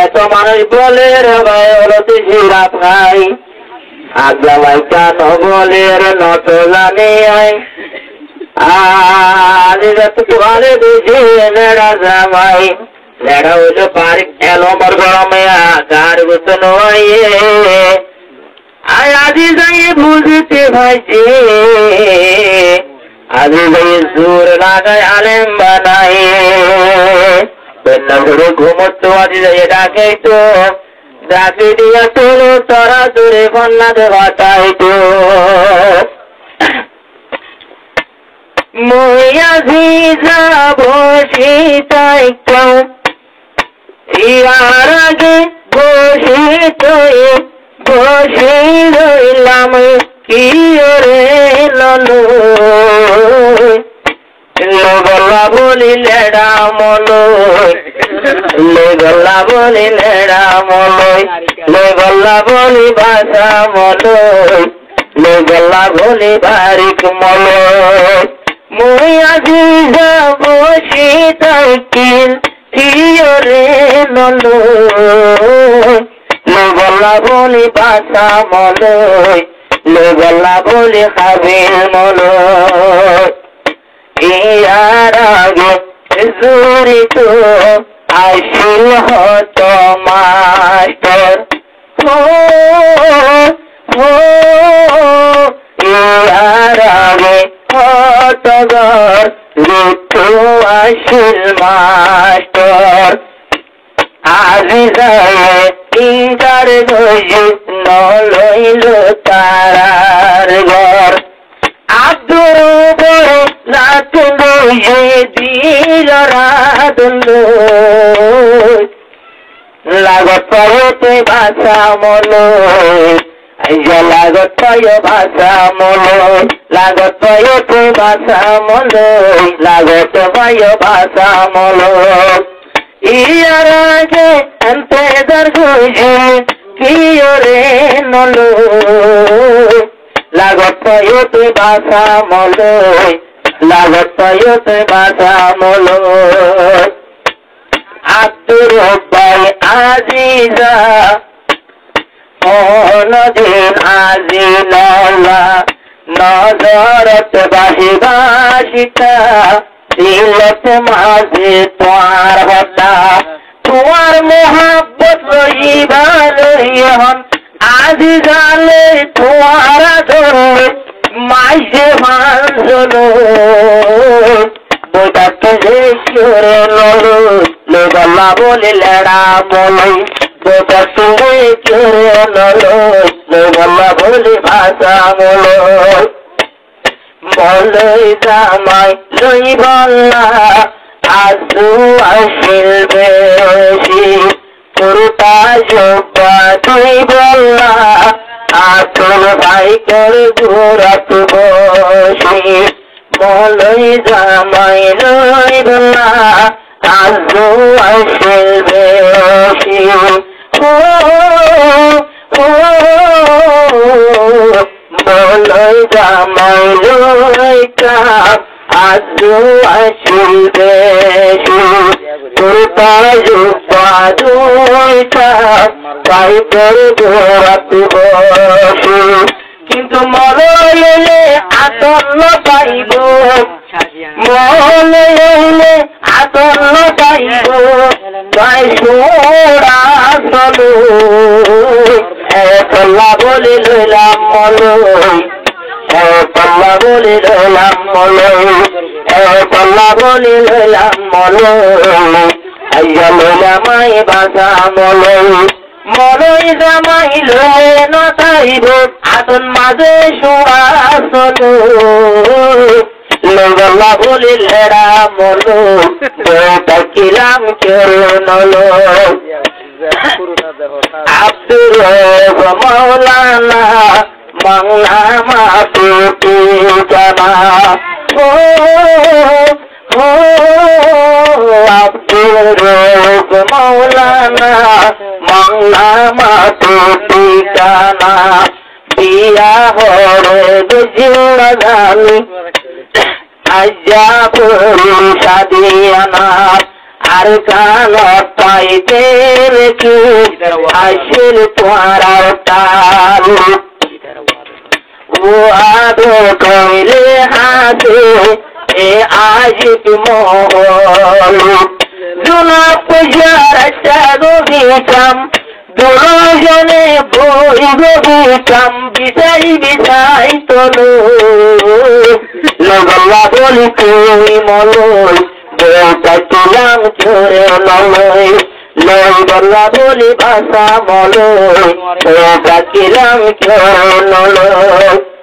এত মানুষ বলে রে ভাই ওরতে শিরা খাই আগলামাই কেন বলে রে নত জানে আই আলিরাত তোয়ারে বুঝি নেড়া জামাই নেড়া হইল পারি এলো মর গরমে আকার গুতন আইয়ে আয় আজি যাই বুঝতে ভাইজি আজি যাই জোর লাগায় আলেম বানাই ঘুরে ঘুমতো আজি যাই ডাকে তো ডাকে দিয়া তোলো তোরা দূরে কন্যাতে বাতাই তো ময়াজি যাব শীতাইত ইয়ার আগে বসে রইলাম কি রে ললো গলা বলি লেড়া মলই গলা বলি লেড়া মলই গলা বলি ভাষা মলই গলা বলি বারিক মলই মই আজি যাব শীতাইকিল কি রে ললো গলা বলি ভাষা মলই গলা বলি খাবিল মলই ইয়ার আগে জড়িত আসিল হত মাস্টার ইয়ার আগে হত ঘর ঋতু আসিল মাস্টার আজি যায় ইন্টার গজি নলইল তারার ঘর আব্দুর বড় রাতুল দিল রাতুল লাগত পায়তে ভাষা মলই লাগত পায় ভাষা মলই লাগত পায়তে ভাষা মলই লাগত পায় ভাষা মলই ইয়ার আগে আনতে দর গজি কি রে নলো লাগত পায়তে ভাষা মলই লাগত পায়তে ভাষা মলই আব্দুর ভাই আজিজা অনদিন আজি নলা নজরত বাহি বাসিতা দিলত মাঝে তোমার হতা তোমার মোহাব্বত রইবা লইহন আজি জালে তোমার ধরে মাইজে ভাঞ্জলো বইটাকে যে করে নলো গলা বলি লেড়া মলই বইটাকে যে করে নলো গলা বলি ভাষা মলই মলই জামাই লই বল্লা আজু আসিল বেশি পুরুতা জব্বা তুই বল্লা আতুল ভাই করে ঘুরাত বসি মলই জামাই লই বল্লা আজু আসিল বেশি মলই জামাই লই কাপ আজু আসিল বেশি পুরুতা জব্বা তুই কাপ ভাই করে ঘুরাত বসি কিন্তু মলইলে আতন্ন পাইব মলইলে আতন্ন পাইব তাই সোড়া চলো একলা বলি লইলাম মলই একলা বলি লইলাম মলই একলা বলি লইলাম মলই আইয়া লইলাম আই ভাষা মলই মলই জামাই লয়ে নতাইব আতন মাঝে সোড়া চলো গলা বলি লেড়া মলো কিলাম কেউ নলো আব্দুর মৌলানা মংলা মাতুটি জানা আব্দুর মৌলানা মংলা মাতুটি জানা বিয়া হরে বুঝিল জানি আজ্জা পুরি সাদিয়ানা আর কান পাইতে রেখে আসিল তোমার তাল ও আদো কইলে হাসে এ আশিক মহল জুনা পূজার সাধু দিতাম দুজনে বই গবিতাম বিছাই বিছাই তলো লগল্লা বলি তুই মলই বউটা তুলাম চোরে নলই লগল্লা বলি ভাষা মলই বউটা কিলাম চোরে নলই